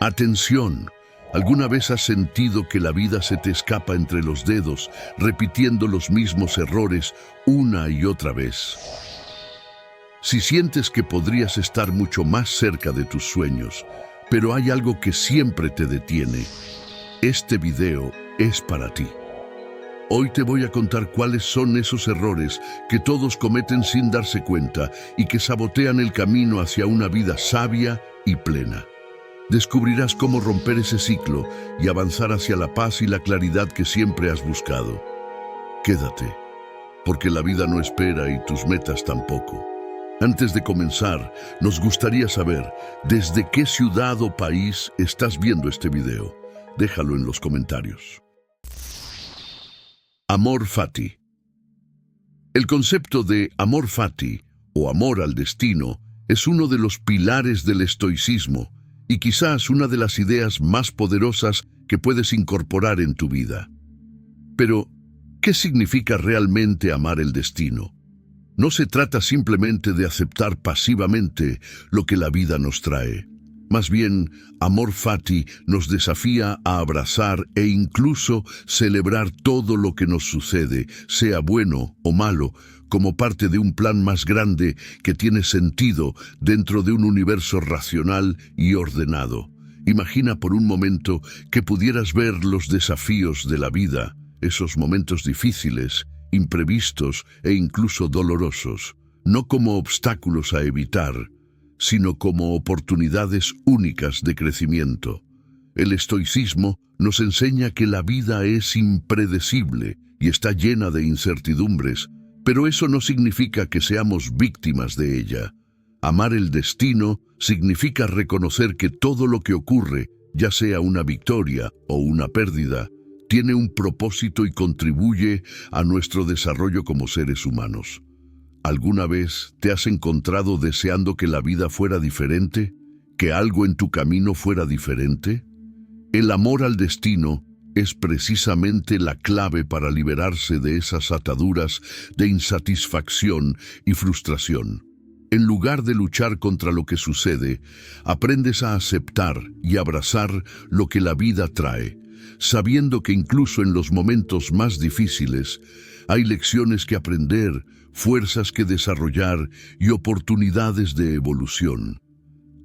Atención, ¿alguna vez has sentido que la vida se te escapa entre los dedos, repitiendo los mismos errores una y otra vez? Si sientes que podrías estar mucho más cerca de tus sueños, pero hay algo que siempre te detiene, este video es para ti. Hoy te voy a contar cuáles son esos errores que todos cometen sin darse cuenta y que sabotean el camino hacia una vida sabia y plena. Descubrirás cómo romper ese ciclo y avanzar hacia la paz y la claridad que siempre has buscado. Quédate, porque la vida no espera y tus metas tampoco. Antes de comenzar, nos gustaría saber desde qué ciudad o país estás viendo este video. Déjalo en los comentarios. Amor fati. El concepto de amor fati, o amor al destino, es uno de los pilares del estoicismo y quizás una de las ideas más poderosas que puedes incorporar en tu vida. Pero, ¿qué significa realmente amar el destino? No se trata simplemente de aceptar pasivamente lo que la vida nos trae. Más bien, amor fati nos desafía a abrazar e incluso celebrar todo lo que nos sucede, sea bueno o malo, como parte de un plan más grande que tiene sentido dentro de un universo racional y ordenado. Imagina por un momento que pudieras ver los desafíos de la vida, esos momentos difíciles, imprevistos e incluso dolorosos, no como obstáculos a evitar, sino como oportunidades únicas de crecimiento. El estoicismo nos enseña que la vida es impredecible y está llena de incertidumbres, pero eso no significa que seamos víctimas de ella. Amar el destino significa reconocer que todo lo que ocurre, ya sea una victoria o una pérdida, tiene un propósito y contribuye a nuestro desarrollo como seres humanos. ¿Alguna vez te has encontrado deseando que la vida fuera diferente? ¿Que algo en tu camino fuera diferente? El amor al destino es precisamente la clave para liberarse de esas ataduras de insatisfacción y frustración. En lugar de luchar contra lo que sucede, aprendes a aceptar y abrazar lo que la vida trae, sabiendo que incluso en los momentos más difíciles hay lecciones que aprender, fuerzas que desarrollar y oportunidades de evolución.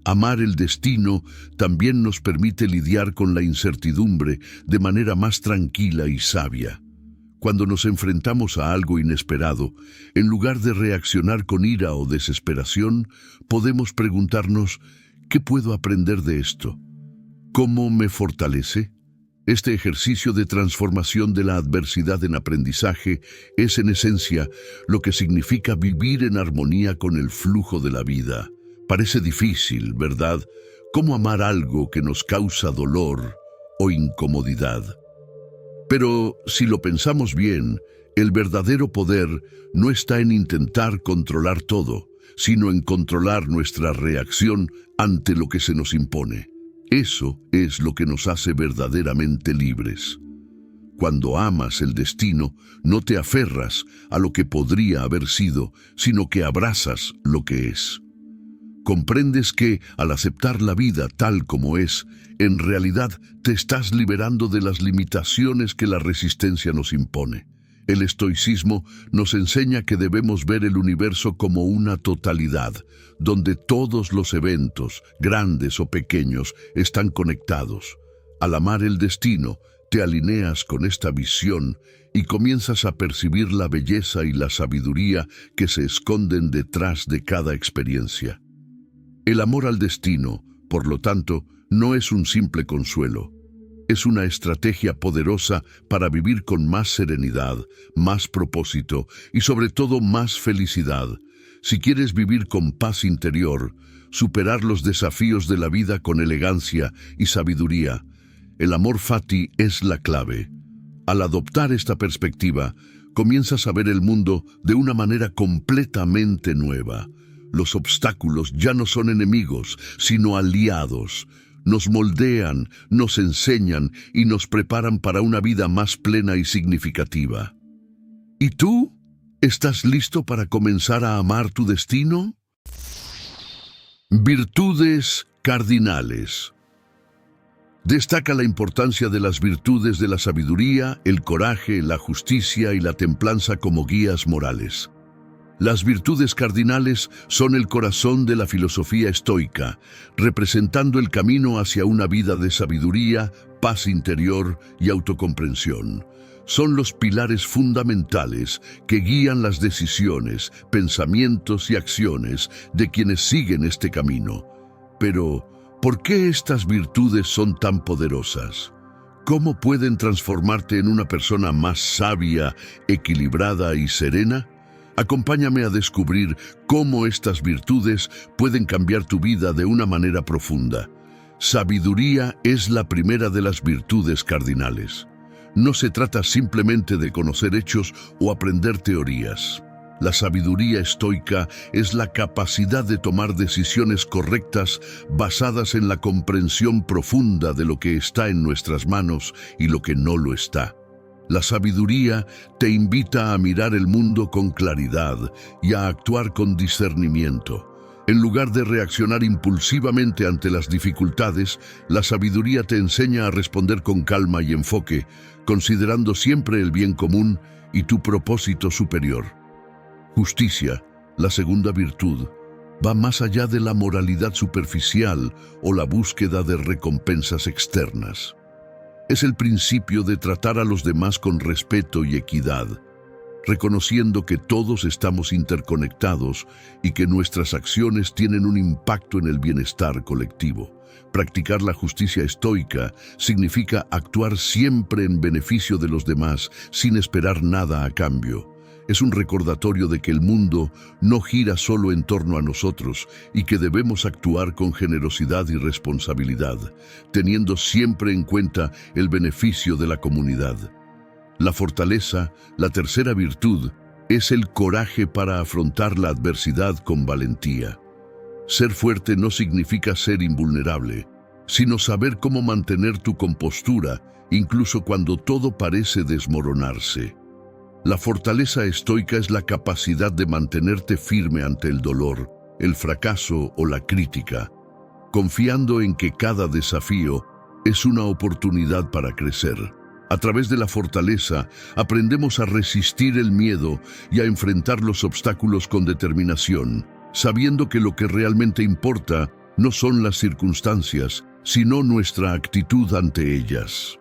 Amar el destino también nos permite lidiar con la incertidumbre de manera más tranquila y sabia. Cuando nos enfrentamos a algo inesperado, en lugar de reaccionar con ira o desesperación, podemos preguntarnos, ¿qué puedo aprender de esto? ¿Cómo me fortalece? Este ejercicio de transformación de la adversidad en aprendizaje es en esencia lo que significa vivir en armonía con el flujo de la vida. Parece difícil, ¿verdad? ¿Cómo amar algo que nos causa dolor o incomodidad? Pero si lo pensamos bien, el verdadero poder no está en intentar controlar todo, sino en controlar nuestra reacción ante lo que se nos impone. Eso es lo que nos hace verdaderamente libres. Cuando amas el destino, no te aferras a lo que podría haber sido, sino que abrazas lo que es. Comprendes que, al aceptar la vida tal como es, en realidad te estás liberando de las limitaciones que la resistencia nos impone. El estoicismo nos enseña que debemos ver el universo como una totalidad, donde todos los eventos, grandes o pequeños, están conectados. Al amar el destino, te alineas con esta visión y comienzas a percibir la belleza y la sabiduría que se esconden detrás de cada experiencia. El amor al destino, por lo tanto, no es un simple consuelo. Es una estrategia poderosa para vivir con más serenidad, más propósito y sobre todo más felicidad. Si quieres vivir con paz interior, superar los desafíos de la vida con elegancia y sabiduría, el amor fati es la clave. Al adoptar esta perspectiva, comienzas a ver el mundo de una manera completamente nueva. Los obstáculos ya no son enemigos, sino aliados. Nos moldean, nos enseñan y nos preparan para una vida más plena y significativa. ¿Y tú? ¿Estás listo para comenzar a amar tu destino? Virtudes cardinales. Destaca la importancia de las virtudes de la sabiduría, el coraje, la justicia y la templanza como guías morales. Las virtudes cardinales son el corazón de la filosofía estoica, representando el camino hacia una vida de sabiduría, paz interior y autocomprensión. Son los pilares fundamentales que guían las decisiones, pensamientos y acciones de quienes siguen este camino. Pero, ¿por qué estas virtudes son tan poderosas? ¿Cómo pueden transformarte en una persona más sabia, equilibrada y serena? Acompáñame a descubrir cómo estas virtudes pueden cambiar tu vida de una manera profunda. Sabiduría es la primera de las virtudes cardinales. No se trata simplemente de conocer hechos o aprender teorías. La sabiduría estoica es la capacidad de tomar decisiones correctas basadas en la comprensión profunda de lo que está en nuestras manos y lo que no lo está. La sabiduría te invita a mirar el mundo con claridad y a actuar con discernimiento. En lugar de reaccionar impulsivamente ante las dificultades, la sabiduría te enseña a responder con calma y enfoque, considerando siempre el bien común y tu propósito superior. Justicia, la segunda virtud, va más allá de la moralidad superficial o la búsqueda de recompensas externas. Es el principio de tratar a los demás con respeto y equidad, reconociendo que todos estamos interconectados y que nuestras acciones tienen un impacto en el bienestar colectivo. Practicar la justicia estoica significa actuar siempre en beneficio de los demás sin esperar nada a cambio. Es un recordatorio de que el mundo no gira solo en torno a nosotros y que debemos actuar con generosidad y responsabilidad, teniendo siempre en cuenta el beneficio de la comunidad. La fortaleza, la tercera virtud, es el coraje para afrontar la adversidad con valentía. Ser fuerte no significa ser invulnerable, sino saber cómo mantener tu compostura, incluso cuando todo parece desmoronarse. La fortaleza estoica es la capacidad de mantenerte firme ante el dolor, el fracaso o la crítica, confiando en que cada desafío es una oportunidad para crecer. A través de la fortaleza, aprendemos a resistir el miedo y a enfrentar los obstáculos con determinación, sabiendo que lo que realmente importa no son las circunstancias, sino nuestra actitud ante ellas.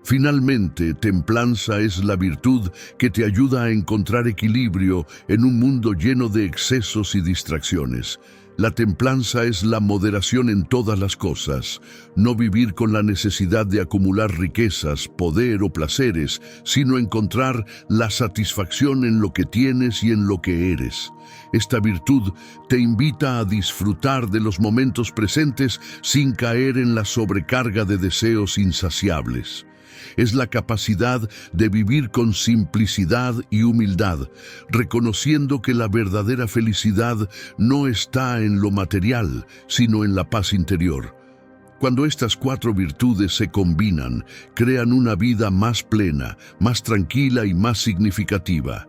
Finalmente, templanza es la virtud que te ayuda a encontrar equilibrio en un mundo lleno de excesos y distracciones. La templanza es la moderación en todas las cosas, no vivir con la necesidad de acumular riquezas, poder o placeres, sino encontrar la satisfacción en lo que tienes y en lo que eres. Esta virtud te invita a disfrutar de los momentos presentes sin caer en la sobrecarga de deseos insaciables. Es la capacidad de vivir con simplicidad y humildad, reconociendo que la verdadera felicidad no está en lo material, sino en la paz interior. Cuando estas cuatro virtudes se combinan, crean una vida más plena, más tranquila y más significativa.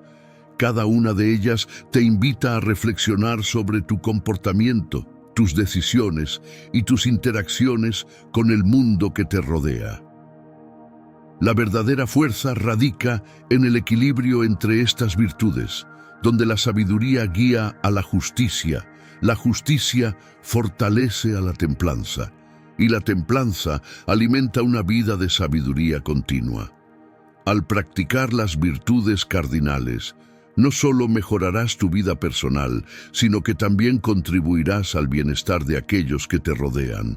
Cada una de ellas te invita a reflexionar sobre tu comportamiento, tus decisiones y tus interacciones con el mundo que te rodea. La verdadera fuerza radica en el equilibrio entre estas virtudes, donde la sabiduría guía a la justicia fortalece a la templanza, y la templanza alimenta una vida de sabiduría continua. Al practicar las virtudes cardinales, no solo mejorarás tu vida personal, sino que también contribuirás al bienestar de aquellos que te rodean.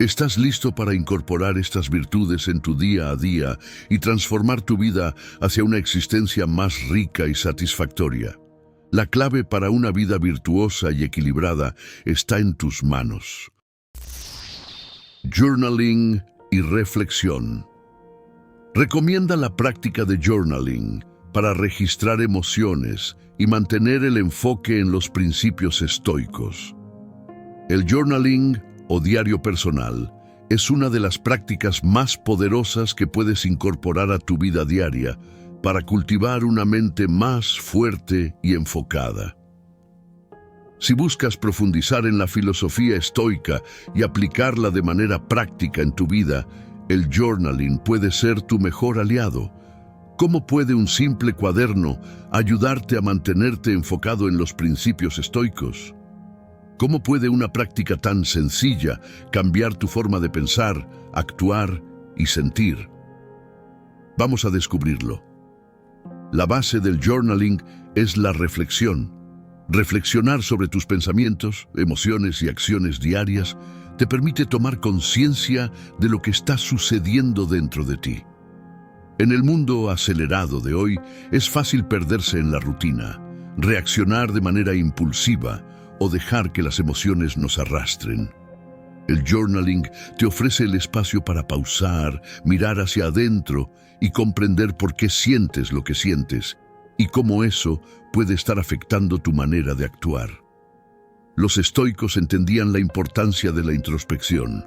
¿Estás listo para incorporar estas virtudes en tu día a día y transformar tu vida hacia una existencia más rica y satisfactoria? La clave para una vida virtuosa y equilibrada está en tus manos. Journaling y reflexión. Recomienda la práctica de journaling para registrar emociones y mantener el enfoque en los principios estoicos. El journaling o diario personal es una de las prácticas más poderosas que puedes incorporar a tu vida diaria para cultivar una mente más fuerte y enfocada. Si buscas profundizar en la filosofía estoica y aplicarla de manera práctica en tu vida, el journaling puede ser tu mejor aliado. ¿Cómo puede un simple cuaderno ayudarte a mantenerte enfocado en los principios estoicos? ¿Cómo puede una práctica tan sencilla cambiar tu forma de pensar, actuar y sentir? Vamos a descubrirlo. La base del journaling es la reflexión. Reflexionar sobre tus pensamientos, emociones y acciones diarias te permite tomar conciencia de lo que está sucediendo dentro de ti. En el mundo acelerado de hoy, es fácil perderse en la rutina, reaccionar de manera impulsiva o dejar que las emociones nos arrastren. El journaling te ofrece el espacio para pausar, mirar hacia adentro y comprender por qué sientes lo que sientes y cómo eso puede estar afectando tu manera de actuar. Los estoicos entendían la importancia de la introspección.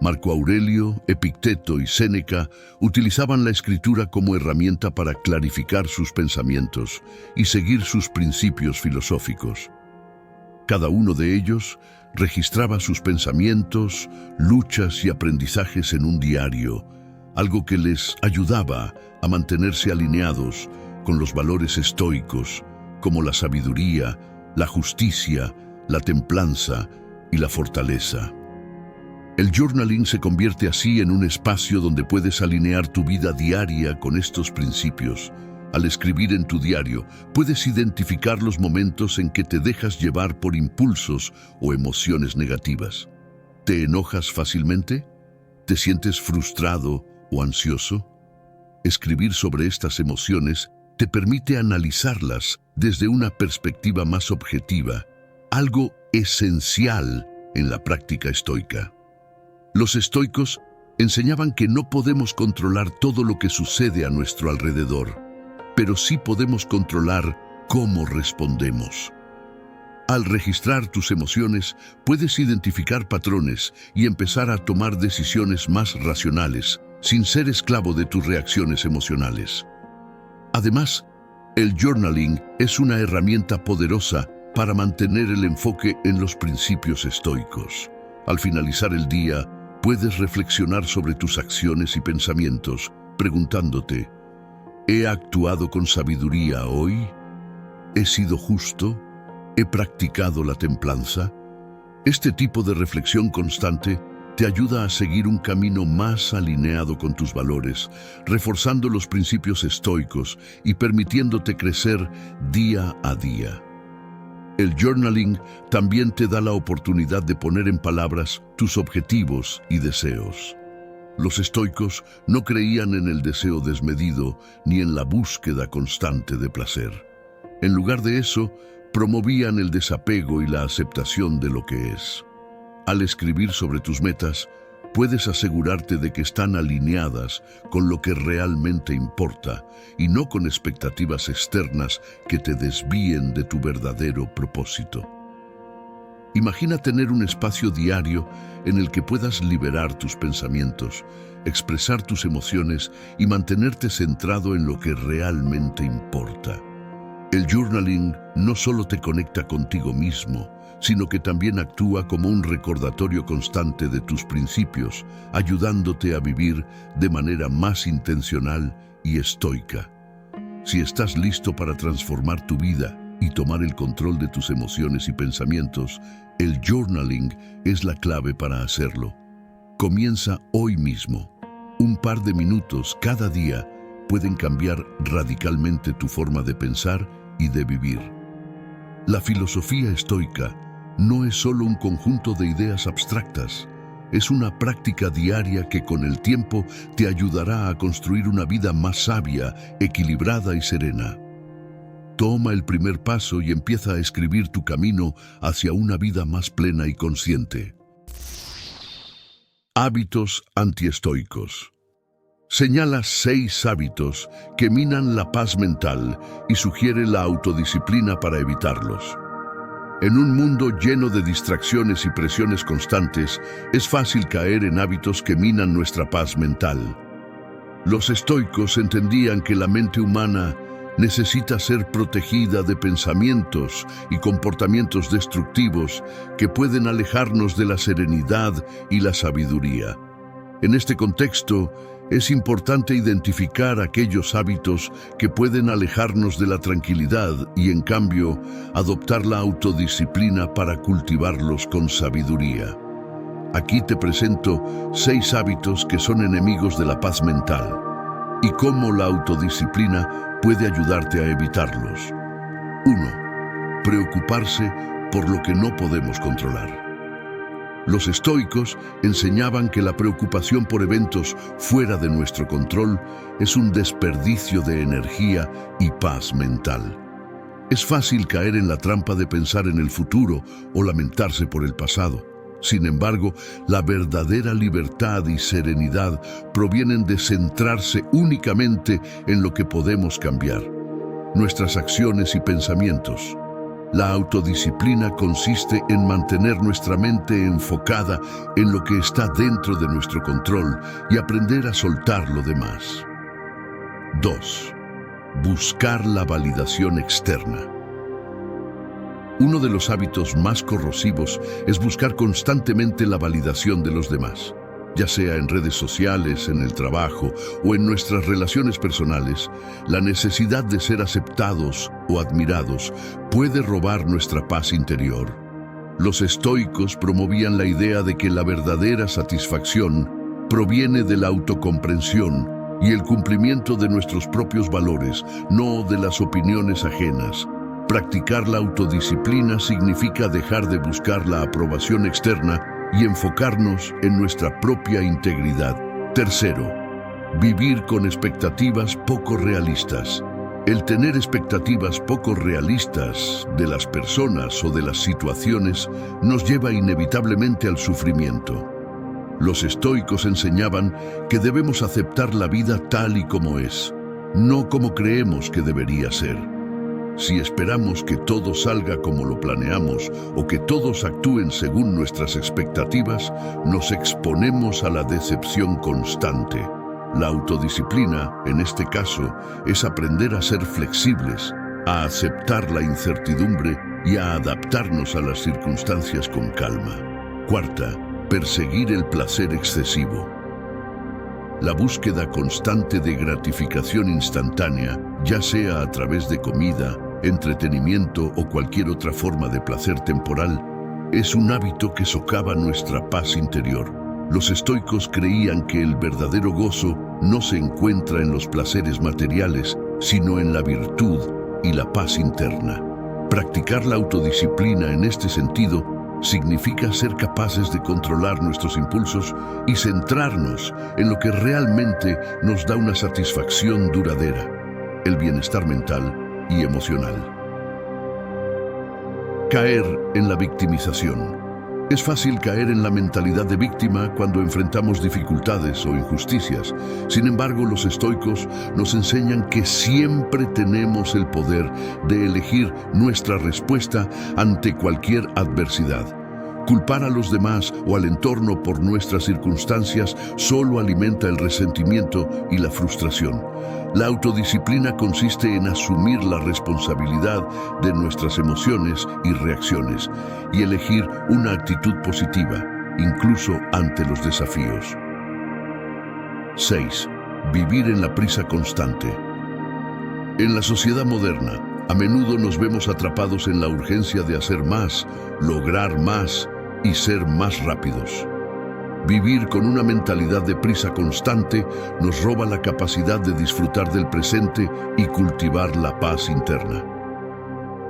Marco Aurelio, Epicteto y Séneca utilizaban la escritura como herramienta para clarificar sus pensamientos y seguir sus principios filosóficos. Cada uno de ellos registraba sus pensamientos, luchas y aprendizajes en un diario, algo que les ayudaba a mantenerse alineados con los valores estoicos, como la sabiduría, la justicia, la templanza y la fortaleza. El journaling se convierte así en un espacio donde puedes alinear tu vida diaria con estos principios. Al escribir en tu diario, puedes identificar los momentos en que te dejas llevar por impulsos o emociones negativas. ¿Te enojas fácilmente? ¿Te sientes frustrado o ansioso? Escribir sobre estas emociones te permite analizarlas desde una perspectiva más objetiva, algo esencial en la práctica estoica. Los estoicos enseñaban que no podemos controlar todo lo que sucede a nuestro alrededor, pero sí podemos controlar cómo respondemos. Al registrar tus emociones, puedes identificar patrones y empezar a tomar decisiones más racionales, sin ser esclavo de tus reacciones emocionales. Además, el journaling es una herramienta poderosa para mantener el enfoque en los principios estoicos. Al finalizar el día, puedes reflexionar sobre tus acciones y pensamientos, preguntándote: ¿he actuado con sabiduría hoy? ¿He sido justo? ¿He practicado la templanza? Este tipo de reflexión constante te ayuda a seguir un camino más alineado con tus valores, reforzando los principios estoicos y permitiéndote crecer día a día. El journaling también te da la oportunidad de poner en palabras tus objetivos y deseos. Los estoicos no creían en el deseo desmedido ni en la búsqueda constante de placer. En lugar de eso, promovían el desapego y la aceptación de lo que es. Al escribir sobre tus metas, puedes asegurarte de que están alineadas con lo que realmente importa y no con expectativas externas que te desvíen de tu verdadero propósito. Imagina tener un espacio diario en el que puedas liberar tus pensamientos, expresar tus emociones y mantenerte centrado en lo que realmente importa. El journaling no solo te conecta contigo mismo, sino que también actúa como un recordatorio constante de tus principios, ayudándote a vivir de manera más intencional y estoica. Si estás listo para transformar tu vida y tomar el control de tus emociones y pensamientos, el journaling es la clave para hacerlo. Comienza hoy mismo. Un par de minutos cada día pueden cambiar radicalmente tu forma de pensar y de vivir. La filosofía estoica no es solo un conjunto de ideas abstractas, es una práctica diaria que con el tiempo te ayudará a construir una vida más sabia, equilibrada y serena. Toma el primer paso y empieza a escribir tu camino hacia una vida más plena y consciente. Hábitos antiestoicos. Señala 6 hábitos que minan la paz mental y sugiere la autodisciplina para evitarlos. En un mundo lleno de distracciones y presiones constantes, es fácil caer en hábitos que minan nuestra paz mental. Los estoicos entendían que la mente humana necesita ser protegida de pensamientos y comportamientos destructivos que pueden alejarnos de la serenidad y la sabiduría. En este contexto, es importante identificar aquellos hábitos que pueden alejarnos de la tranquilidad y, en cambio, adoptar la autodisciplina para cultivarlos con sabiduría. Aquí te presento 6 hábitos que son enemigos de la paz mental y cómo la autodisciplina puede ayudarte a evitarlos. 1. Preocuparse por lo que no podemos controlar. Los estoicos enseñaban que la preocupación por eventos fuera de nuestro control es un desperdicio de energía y paz mental. Es fácil caer en la trampa de pensar en el futuro o lamentarse por el pasado. Sin embargo, la verdadera libertad y serenidad provienen de centrarse únicamente en lo que podemos cambiar, nuestras acciones y pensamientos. La autodisciplina consiste en mantener nuestra mente enfocada en lo que está dentro de nuestro control y aprender a soltar lo demás. 2. Buscar la validación externa. Uno de los hábitos más corrosivos es buscar constantemente la validación de los demás. Ya sea en redes sociales, en el trabajo o en nuestras relaciones personales, la necesidad de ser aceptados o admirados puede robar nuestra paz interior. Los estoicos promovían la idea de que la verdadera satisfacción proviene de la autocomprensión y el cumplimiento de nuestros propios valores, no de las opiniones ajenas. Practicar la autodisciplina significa dejar de buscar la aprobación externa y enfocarnos en nuestra propia integridad. 3. Vivir con expectativas poco realistas. El tener expectativas poco realistas de las personas o de las situaciones nos lleva inevitablemente al sufrimiento. Los estoicos enseñaban que debemos aceptar la vida tal y como es, no como creemos que debería ser. Si esperamos que todo salga como lo planeamos o que todos actúen según nuestras expectativas, nos exponemos a la decepción constante. La autodisciplina, en este caso, es aprender a ser flexibles, a aceptar la incertidumbre y a adaptarnos a las circunstancias con calma. 4. Perseguir el placer excesivo. La búsqueda constante de gratificación instantánea, ya sea a través de comida, entretenimiento o cualquier otra forma de placer temporal, es un hábito que socava nuestra paz interior. Los estoicos creían que el verdadero gozo no se encuentra en los placeres materiales, sino en la virtud y la paz interna. Practicar la autodisciplina en este sentido significa ser capaces de controlar nuestros impulsos y centrarnos en lo que realmente nos da una satisfacción duradera, el bienestar mental y emocional. Caer en la victimización. Es fácil caer en la mentalidad de víctima cuando enfrentamos dificultades o injusticias. Sin embargo, los estoicos nos enseñan que siempre tenemos el poder de elegir nuestra respuesta ante cualquier adversidad. Culpar a los demás o al entorno por nuestras circunstancias solo alimenta el resentimiento y la frustración. La autodisciplina consiste en asumir la responsabilidad de nuestras emociones y reacciones y elegir una actitud positiva, incluso ante los desafíos. 6. Vivir en la prisa constante. En la sociedad moderna, a menudo nos vemos atrapados en la urgencia de hacer más, lograr más y ser más rápidos. Vivir con una mentalidad de prisa constante nos roba la capacidad de disfrutar del presente y cultivar la paz interna.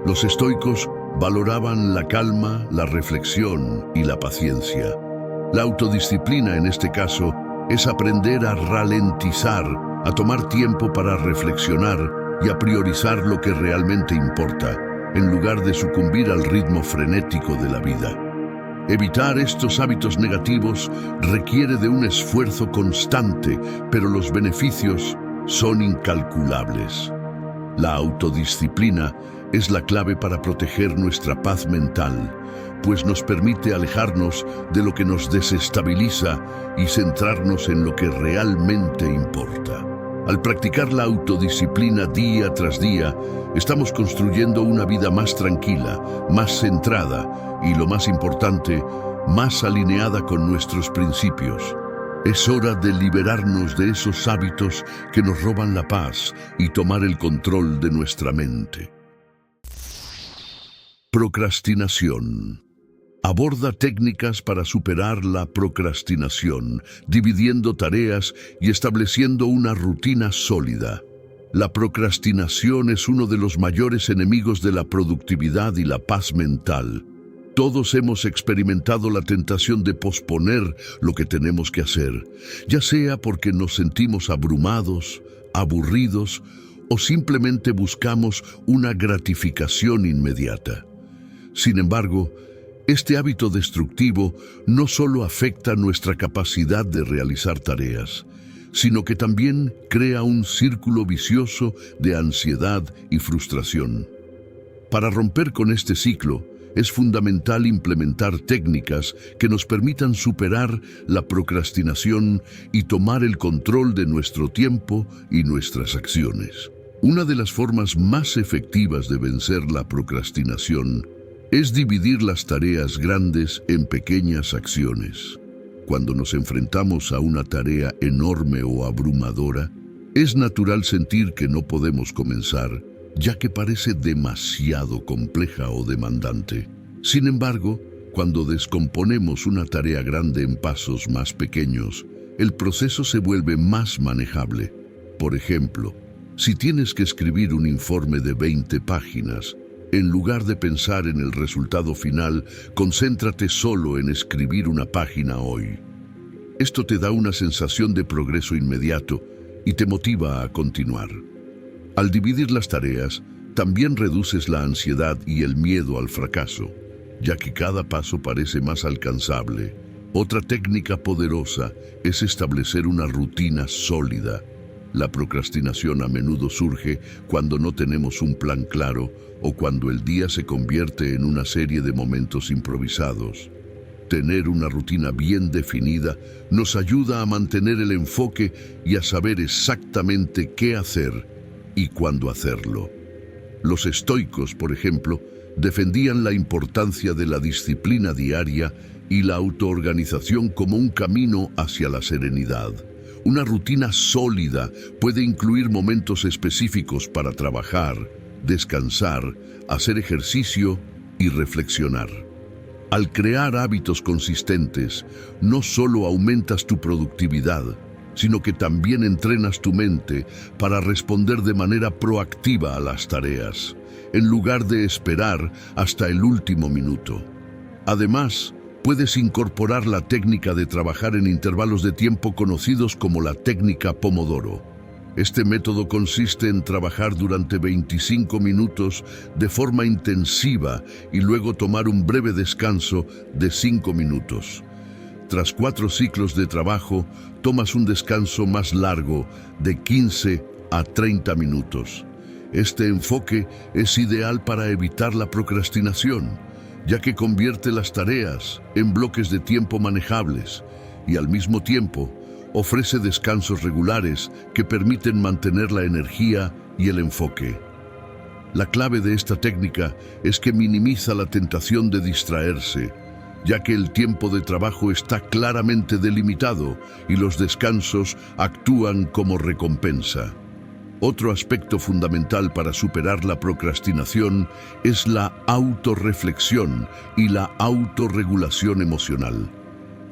Los estoicos valoraban la calma, la reflexión y la paciencia. La autodisciplina, en este caso, es aprender a ralentizar, a tomar tiempo para reflexionar y a priorizar lo que realmente importa, en lugar de sucumbir al ritmo frenético de la vida. Evitar estos hábitos negativos requiere de un esfuerzo constante, pero los beneficios son incalculables. La autodisciplina es la clave para proteger nuestra paz mental, pues nos permite alejarnos de lo que nos desestabiliza y centrarnos en lo que realmente importa. Al practicar la autodisciplina día tras día, estamos construyendo una vida más tranquila, más centrada y, lo más importante, más alineada con nuestros principios. Es hora de liberarnos de esos hábitos que nos roban la paz y tomar el control de nuestra mente. Procrastinación. Aborda técnicas para superar la procrastinación, dividiendo tareas y estableciendo una rutina sólida. La procrastinación es uno de los mayores enemigos de la productividad y la paz mental. Todos hemos experimentado la tentación de posponer lo que tenemos que hacer, ya sea porque nos sentimos abrumados, aburridos o simplemente buscamos una gratificación inmediata. Sin embargo, este hábito destructivo no solo afecta nuestra capacidad de realizar tareas, sino que también crea un círculo vicioso de ansiedad y frustración. Para romper con este ciclo, es fundamental implementar técnicas que nos permitan superar la procrastinación y tomar el control de nuestro tiempo y nuestras acciones. Una de las formas más efectivas de vencer la procrastinación es dividir las tareas grandes en pequeñas acciones. Cuando nos enfrentamos a una tarea enorme o abrumadora, es natural sentir que no podemos comenzar, ya que parece demasiado compleja o demandante. Sin embargo, cuando descomponemos una tarea grande en pasos más pequeños, el proceso se vuelve más manejable. Por ejemplo, si tienes que escribir un informe de 20 páginas, en lugar de pensar en el resultado final, concéntrate solo en escribir una página hoy. Esto te da una sensación de progreso inmediato y te motiva a continuar. Al dividir las tareas, también reduces la ansiedad y el miedo al fracaso, ya que cada paso parece más alcanzable. Otra técnica poderosa es establecer una rutina sólida. La procrastinación a menudo surge cuando no tenemos un plan claro o cuando el día se convierte en una serie de momentos improvisados. Tener una rutina bien definida nos ayuda a mantener el enfoque y a saber exactamente qué hacer y cuándo hacerlo. Los estoicos, por ejemplo, defendían la importancia de la disciplina diaria y la autoorganización como un camino hacia la serenidad. Una rutina sólida puede incluir momentos específicos para trabajar, descansar, hacer ejercicio y reflexionar. Al crear hábitos consistentes, no solo aumentas tu productividad, sino que también entrenas tu mente para responder de manera proactiva a las tareas, en lugar de esperar hasta el último minuto. Además, puedes incorporar la técnica de trabajar en intervalos de tiempo conocidos como la técnica Pomodoro. Este método consiste en trabajar durante 25 minutos de forma intensiva y luego tomar un breve descanso de 5 minutos. Tras 4 ciclos de trabajo, tomas un descanso más largo de 15 a 30 minutos. Este enfoque es ideal para evitar la procrastinación, ya que convierte las tareas en bloques de tiempo manejables y al mismo tiempo ofrece descansos regulares que permiten mantener la energía y el enfoque. La clave de esta técnica es que minimiza la tentación de distraerse, ya que el tiempo de trabajo está claramente delimitado y los descansos actúan como recompensa. Otro aspecto fundamental para superar la procrastinación es la autorreflexión y la autorregulación emocional.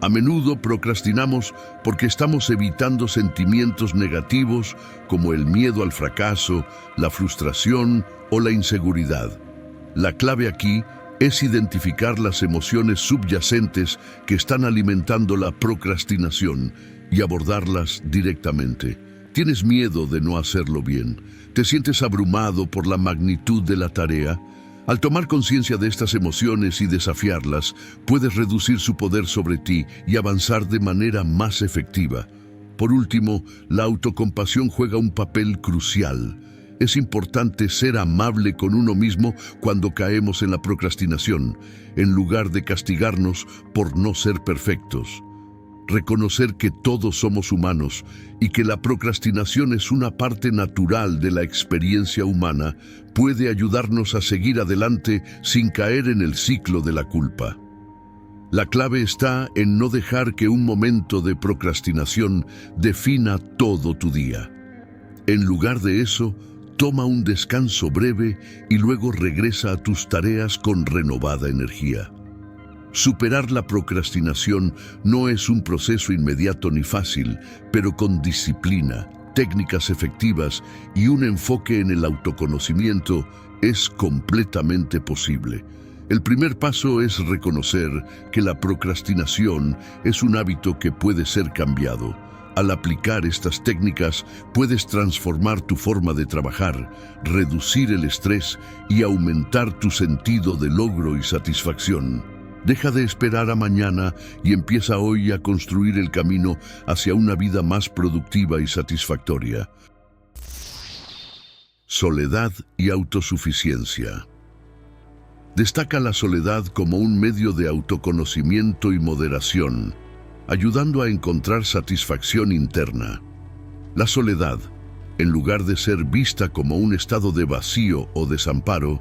A menudo procrastinamos porque estamos evitando sentimientos negativos como el miedo al fracaso, la frustración o la inseguridad. La clave aquí es identificar las emociones subyacentes que están alimentando la procrastinación y abordarlas directamente. ¿Tienes miedo de no hacerlo bien? ¿Te sientes abrumado por la magnitud de la tarea? Al tomar conciencia de estas emociones y desafiarlas, puedes reducir su poder sobre ti y avanzar de manera más efectiva. Por último, la autocompasión juega un papel crucial. Es importante ser amable con uno mismo cuando caemos en la procrastinación, en lugar de castigarnos por no ser perfectos. Reconocer que todos somos humanos y que la procrastinación es una parte natural de la experiencia humana puede ayudarnos a seguir adelante sin caer en el ciclo de la culpa. La clave está en no dejar que un momento de procrastinación defina todo tu día. En lugar de eso, toma un descanso breve y luego regresa a tus tareas con renovada energía. Superar la procrastinación no es un proceso inmediato ni fácil, pero con disciplina, técnicas efectivas y un enfoque en el autoconocimiento es completamente posible. El primer paso es reconocer que la procrastinación es un hábito que puede ser cambiado. Al aplicar estas técnicas, puedes transformar tu forma de trabajar, reducir el estrés y aumentar tu sentido de logro y satisfacción. Deja de esperar a mañana y empieza hoy a construir el camino hacia una vida más productiva y satisfactoria. Soledad y autosuficiencia. Destaca la soledad como un medio de autoconocimiento y moderación, ayudando a encontrar satisfacción interna. La soledad, en lugar de ser vista como un estado de vacío o desamparo,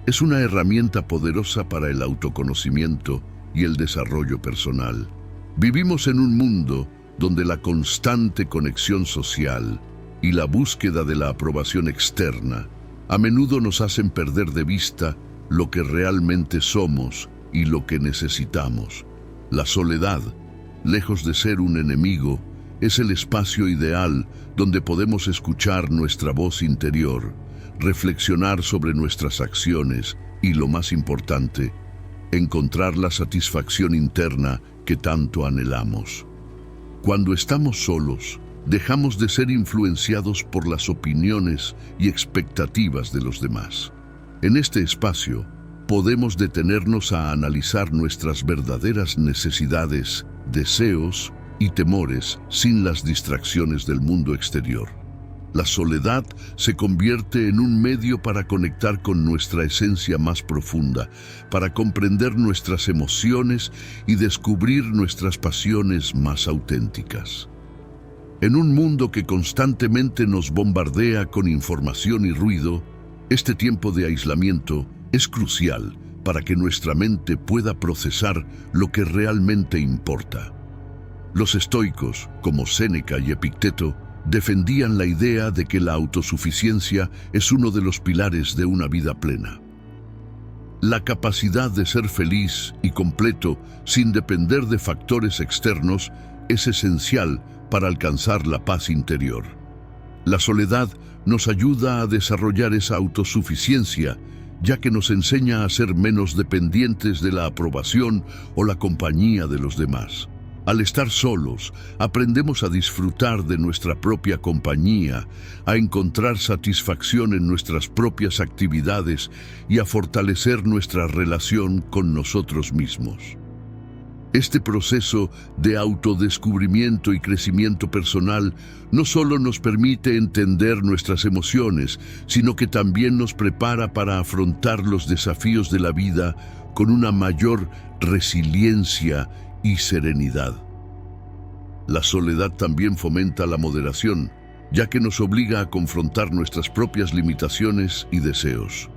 es una herramienta poderosa para el autoconocimiento y el desarrollo personal. Vivimos en un mundo donde la constante conexión social y la búsqueda de la aprobación externa a menudo nos hacen perder de vista lo que realmente somos y lo que necesitamos. La soledad, lejos de ser un enemigo, es el espacio ideal donde podemos escuchar nuestra voz interior, reflexionar sobre nuestras acciones y, lo más importante, encontrar la satisfacción interna que tanto anhelamos. Cuando estamos solos, dejamos de ser influenciados por las opiniones y expectativas de los demás. En este espacio, podemos detenernos a analizar nuestras verdaderas necesidades, deseos y temores sin las distracciones del mundo exterior. La soledad se convierte en un medio para conectar con nuestra esencia más profunda, para comprender nuestras emociones y descubrir nuestras pasiones más auténticas. En un mundo que constantemente nos bombardea con información y ruido, este tiempo de aislamiento es crucial para que nuestra mente pueda procesar lo que realmente importa. Los estoicos, como Séneca y Epicteto, defendían la idea de que la autosuficiencia es uno de los pilares de una vida plena. La capacidad de ser feliz y completo sin depender de factores externos es esencial para alcanzar la paz interior. La soledad nos ayuda a desarrollar esa autosuficiencia, ya que nos enseña a ser menos dependientes de la aprobación o la compañía de los demás. Al estar solos, aprendemos a disfrutar de nuestra propia compañía, a encontrar satisfacción en nuestras propias actividades y a fortalecer nuestra relación con nosotros mismos. Este proceso de autodescubrimiento y crecimiento personal no solo nos permite entender nuestras emociones, sino que también nos prepara para afrontar los desafíos de la vida con una mayor resiliencia y serenidad. La soledad también fomenta la moderación, ya que nos obliga a confrontar nuestras propias limitaciones y deseos.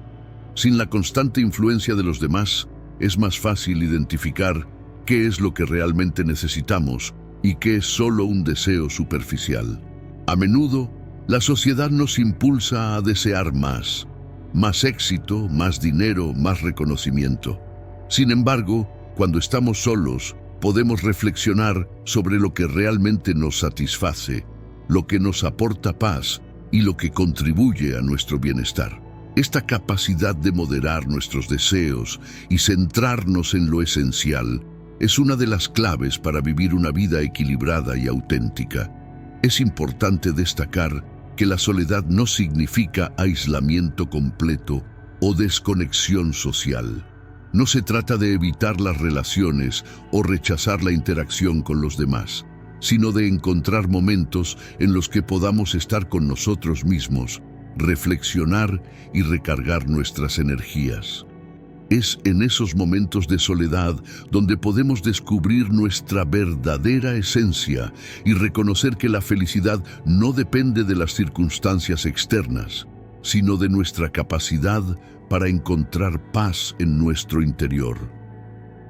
Sin la constante influencia de los demás, es más fácil identificar qué es lo que realmente necesitamos y qué es solo un deseo superficial. A menudo, la sociedad nos impulsa a desear más éxito, más dinero, más reconocimiento. Sin embargo, cuando estamos solos, podemos reflexionar sobre lo que realmente nos satisface, lo que nos aporta paz y lo que contribuye a nuestro bienestar. Esta capacidad de moderar nuestros deseos y centrarnos en lo esencial es una de las claves para vivir una vida equilibrada y auténtica. Es importante destacar que la soledad no significa aislamiento completo o desconexión social. No se trata de evitar las relaciones o rechazar la interacción con los demás, sino de encontrar momentos en los que podamos estar con nosotros mismos, reflexionar y recargar nuestras energías. Es en esos momentos de soledad donde podemos descubrir nuestra verdadera esencia y reconocer que la felicidad no depende de las circunstancias externas, sino de nuestra capacidad para encontrar paz en nuestro interior.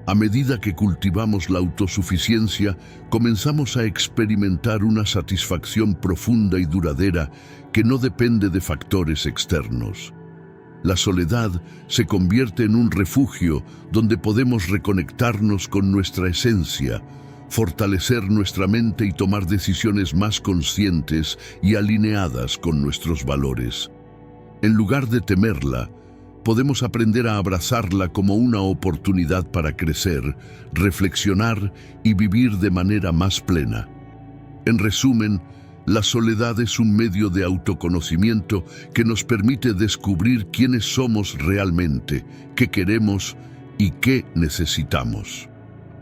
A medida que cultivamos la autosuficiencia, comenzamos a experimentar una satisfacción profunda y duradera que no depende de factores externos. La soledad se convierte en un refugio donde podemos reconectarnos con nuestra esencia, fortalecer nuestra mente y tomar decisiones más conscientes y alineadas con nuestros valores. En lugar de temerla, podemos aprender a abrazarla como una oportunidad para crecer, reflexionar y vivir de manera más plena. En resumen, la soledad es un medio de autoconocimiento que nos permite descubrir quiénes somos realmente, qué queremos y qué necesitamos.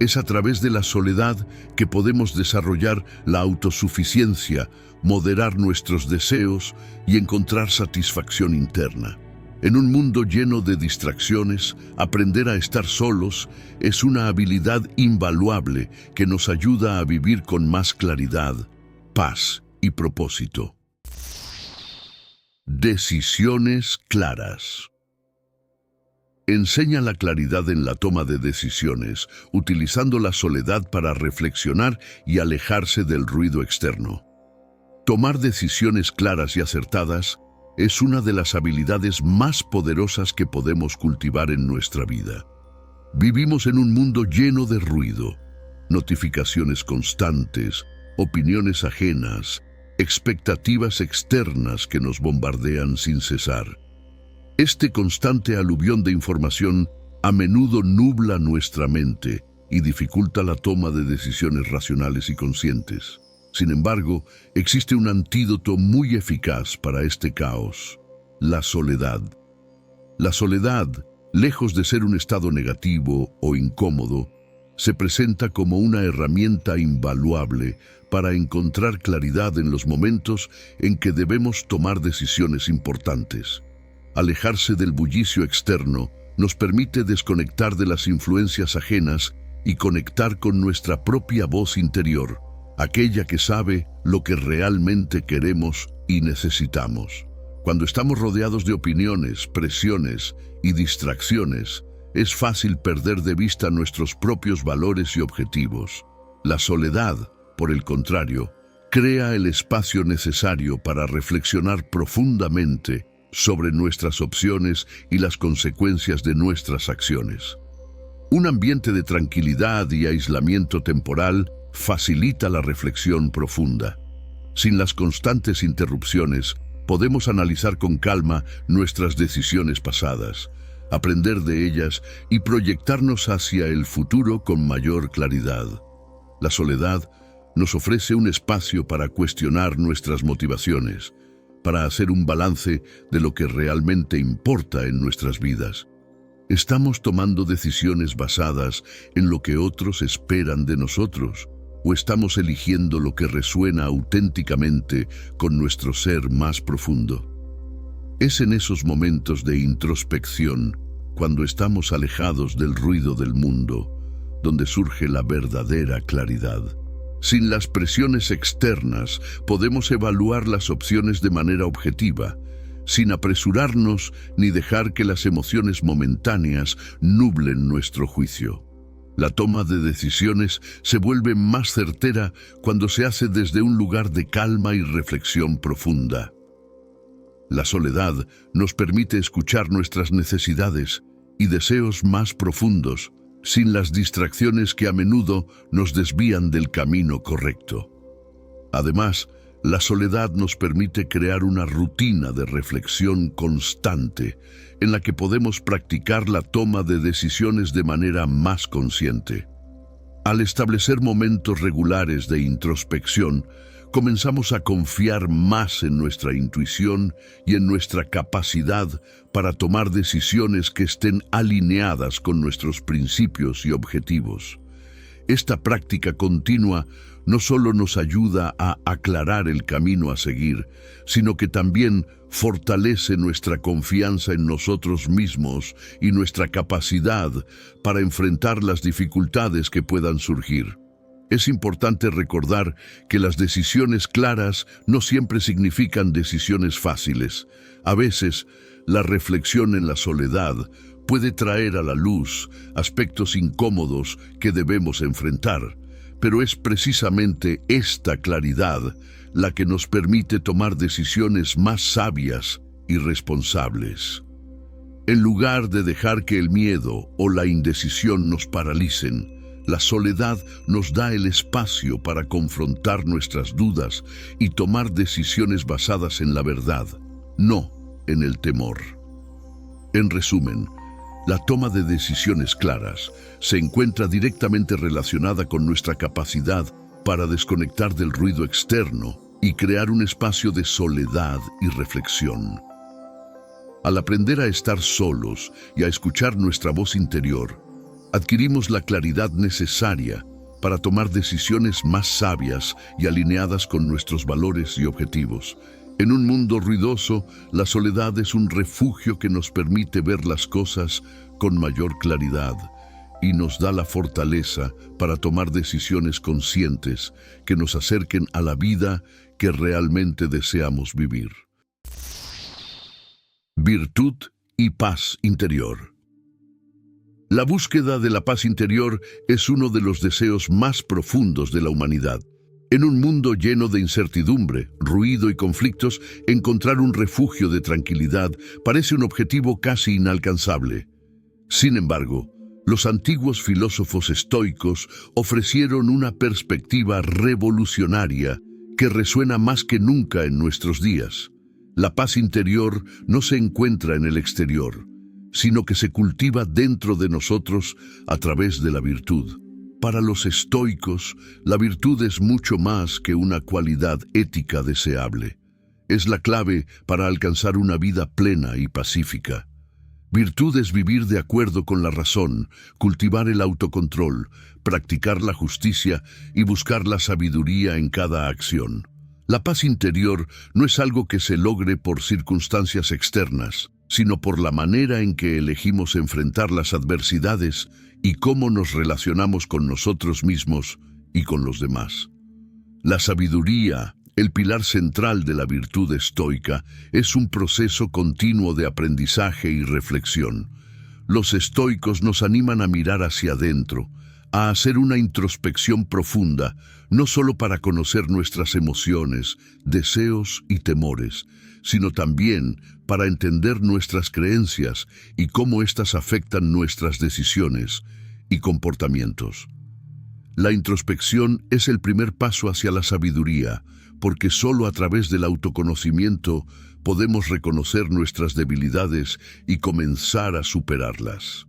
Es a través de la soledad que podemos desarrollar la autosuficiencia, moderar nuestros deseos y encontrar satisfacción interna. En un mundo lleno de distracciones, aprender a estar solos es una habilidad invaluable que nos ayuda a vivir con más claridad, paz y propósito. Decisiones claras. Enseña la claridad en la toma de decisiones, utilizando la soledad para reflexionar y alejarse del ruido externo. Tomar decisiones claras y acertadas es una de las habilidades más poderosas que podemos cultivar en nuestra vida. Vivimos en un mundo lleno de ruido, notificaciones constantes, opiniones ajenas, expectativas externas que nos bombardean sin cesar. Este constante aluvión de información a menudo nubla nuestra mente y dificulta la toma de decisiones racionales y conscientes. Sin embargo, existe un antídoto muy eficaz para este caos: la soledad. La soledad, lejos de ser un estado negativo o incómodo, se presenta como una herramienta invaluable para encontrar claridad en los momentos en que debemos tomar decisiones importantes. Alejarse del bullicio externo nos permite desconectar de las influencias ajenas y conectar con nuestra propia voz interior, aquella que sabe lo que realmente queremos y necesitamos. Cuando estamos rodeados de opiniones, presiones y distracciones, es fácil perder de vista nuestros propios valores y objetivos. La soledad, por el contrario, crea el espacio necesario para reflexionar profundamente sobre nuestras opciones y las consecuencias de nuestras acciones. Un ambiente de tranquilidad y aislamiento temporal facilita la reflexión profunda. Sin las constantes interrupciones, podemos analizar con calma nuestras decisiones pasadas, aprender de ellas y proyectarnos hacia el futuro con mayor claridad. La soledad nos ofrece un espacio para cuestionar nuestras motivaciones, para hacer un balance de lo que realmente importa en nuestras vidas. ¿Estamos tomando decisiones basadas en lo que otros esperan de nosotros? ¿O estamos eligiendo lo que resuena auténticamente con nuestro ser más profundo? Es en esos momentos de introspección, cuando estamos alejados del ruido del mundo, donde surge la verdadera claridad. Sin las presiones externas, podemos evaluar las opciones de manera objetiva, sin apresurarnos ni dejar que las emociones momentáneas nublen nuestro juicio. La toma de decisiones se vuelve más certera cuando se hace desde un lugar de calma y reflexión profunda. La soledad nos permite escuchar nuestras necesidades y deseos más profundos, sin las distracciones que a menudo nos desvían del camino correcto. Además, la soledad nos permite crear una rutina de reflexión constante en la que podemos practicar la toma de decisiones de manera más consciente. Al establecer momentos regulares de introspección, comenzamos a confiar más en nuestra intuición y en nuestra capacidad para tomar decisiones que estén alineadas con nuestros principios y objetivos. Esta práctica continua no solo nos ayuda a aclarar el camino a seguir, sino que también fortalece nuestra confianza en nosotros mismos y nuestra capacidad para enfrentar las dificultades que puedan surgir. Es importante recordar que las decisiones claras no siempre significan decisiones fáciles. A veces, la reflexión en la soledad puede traer a la luz aspectos incómodos que debemos enfrentar, pero es precisamente esta claridad la que nos permite tomar decisiones más sabias y responsables. En lugar de dejar que el miedo o la indecisión nos paralicen, la soledad nos da el espacio para confrontar nuestras dudas y tomar decisiones basadas en la verdad, no en el temor. En resumen, la toma de decisiones claras se encuentra directamente relacionada con nuestra capacidad para desconectar del ruido externo y crear un espacio de soledad y reflexión. Al aprender a estar solos y a escuchar nuestra voz interior, adquirimos la claridad necesaria para tomar decisiones más sabias y alineadas con nuestros valores y objetivos. En un mundo ruidoso, la soledad es un refugio que nos permite ver las cosas con mayor claridad y nos da la fortaleza para tomar decisiones conscientes que nos acerquen a la vida que realmente deseamos vivir. Virtud y paz interior. La búsqueda de la paz interior es uno de los deseos más profundos de la humanidad. En un mundo lleno de incertidumbre, ruido y conflictos, encontrar un refugio de tranquilidad parece un objetivo casi inalcanzable. Sin embargo, los antiguos filósofos estoicos ofrecieron una perspectiva revolucionaria que resuena más que nunca en nuestros días. La paz interior no se encuentra en el exterior, sino que se cultiva dentro de nosotros a través de la virtud. Para los estoicos, la virtud es mucho más que una cualidad ética deseable. Es la clave para alcanzar una vida plena y pacífica. Virtud es vivir de acuerdo con la razón, cultivar el autocontrol, practicar la justicia y buscar la sabiduría en cada acción. La paz interior no es algo que se logre por circunstancias externas, sino por la manera en que elegimos enfrentar las adversidades y cómo nos relacionamos con nosotros mismos y con los demás. La sabiduría, el pilar central de la virtud estoica, es un proceso continuo de aprendizaje y reflexión. Los estoicos nos animan a mirar hacia adentro, a hacer una introspección profunda, no solo para conocer nuestras emociones, deseos y temores, sino también para entender nuestras creencias y cómo éstas afectan nuestras decisiones y comportamientos. La introspección es el primer paso hacia la sabiduría, porque solo a través del autoconocimiento podemos reconocer nuestras debilidades y comenzar a superarlas.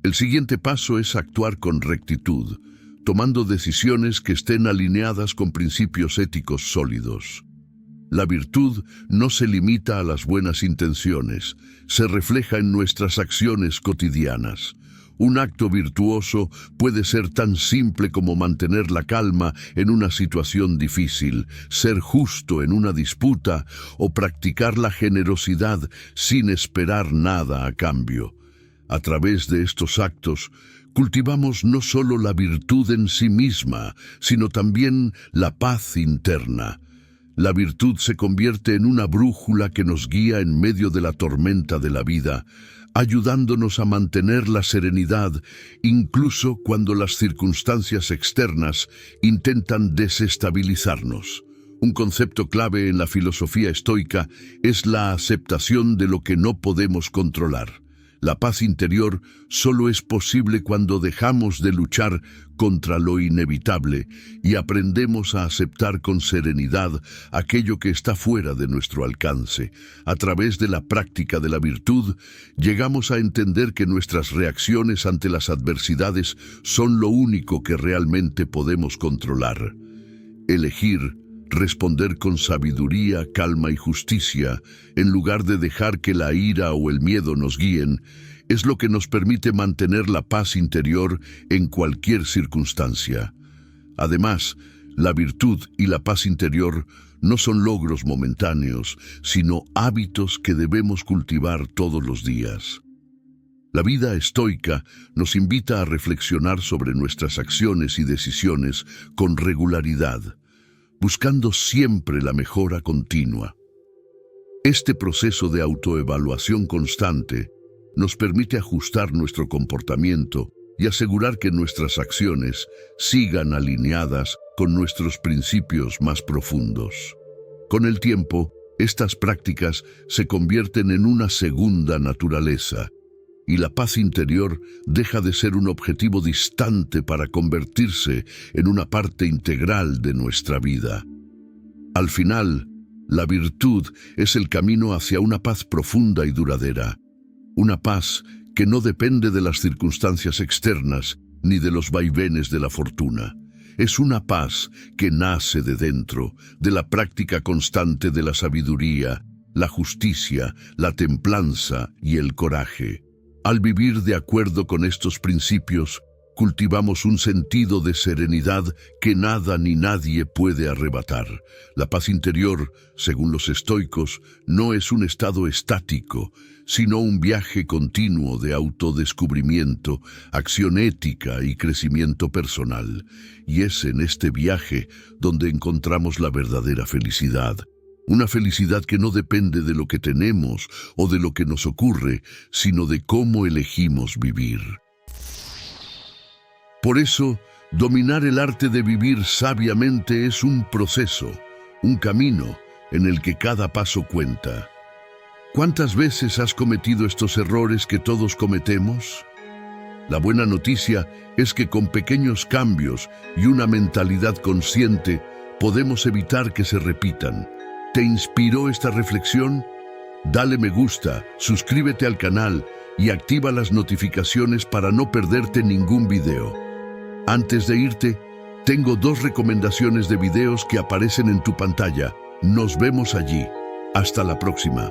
El siguiente paso es actuar con rectitud, tomando decisiones que estén alineadas con principios éticos sólidos. La virtud no se limita a las buenas intenciones, se refleja en nuestras acciones cotidianas. Un acto virtuoso puede ser tan simple como mantener la calma en una situación difícil, ser justo en una disputa o practicar la generosidad sin esperar nada a cambio. A través de estos actos, cultivamos no solo la virtud en sí misma, sino también la paz interna. La virtud se convierte en una brújula que nos guía en medio de la tormenta de la vida, ayudándonos a mantener la serenidad incluso cuando las circunstancias externas intentan desestabilizarnos. Un concepto clave en la filosofía estoica es la aceptación de lo que no podemos controlar. La paz interior solo es posible cuando dejamos de luchar contra lo inevitable y aprendemos a aceptar con serenidad aquello que está fuera de nuestro alcance. A través de la práctica de la virtud, llegamos a entender que nuestras reacciones ante las adversidades son lo único que realmente podemos controlar. Elegir responder con sabiduría, calma y justicia, en lugar de dejar que la ira o el miedo nos guíen, es lo que nos permite mantener la paz interior en cualquier circunstancia. Además, la virtud y la paz interior no son logros momentáneos, sino hábitos que debemos cultivar todos los días. La vida estoica nos invita a reflexionar sobre nuestras acciones y decisiones con regularidad, buscando siempre la mejora continua. Este proceso de autoevaluación constante nos permite ajustar nuestro comportamiento y asegurar que nuestras acciones sigan alineadas con nuestros principios más profundos. Con el tiempo, estas prácticas se convierten en una segunda naturaleza, y la paz interior deja de ser un objetivo distante para convertirse en una parte integral de nuestra vida. Al final, la virtud es el camino hacia una paz profunda y duradera, una paz que no depende de las circunstancias externas ni de los vaivenes de la fortuna. Es una paz que nace de dentro, de la práctica constante de la sabiduría, la justicia, la templanza y el coraje. Al vivir de acuerdo con estos principios, cultivamos un sentido de serenidad que nada ni nadie puede arrebatar. La paz interior, según los estoicos, no es un estado estático, sino un viaje continuo de autodescubrimiento, acción ética y crecimiento personal. Y es en este viaje donde encontramos la verdadera felicidad. Una felicidad que no depende de lo que tenemos o de lo que nos ocurre, sino de cómo elegimos vivir. Por eso, dominar el arte de vivir sabiamente es un proceso, un camino en el que cada paso cuenta. ¿Cuántas veces has cometido estos errores que todos cometemos? La buena noticia es que con pequeños cambios y una mentalidad consciente podemos evitar que se repitan. ¿Te inspiró esta reflexión? Dale me gusta, suscríbete al canal y activa las notificaciones para no perderte ningún video. Antes de irte, tengo 2 recomendaciones de videos que aparecen en tu pantalla. Nos vemos allí. Hasta la próxima.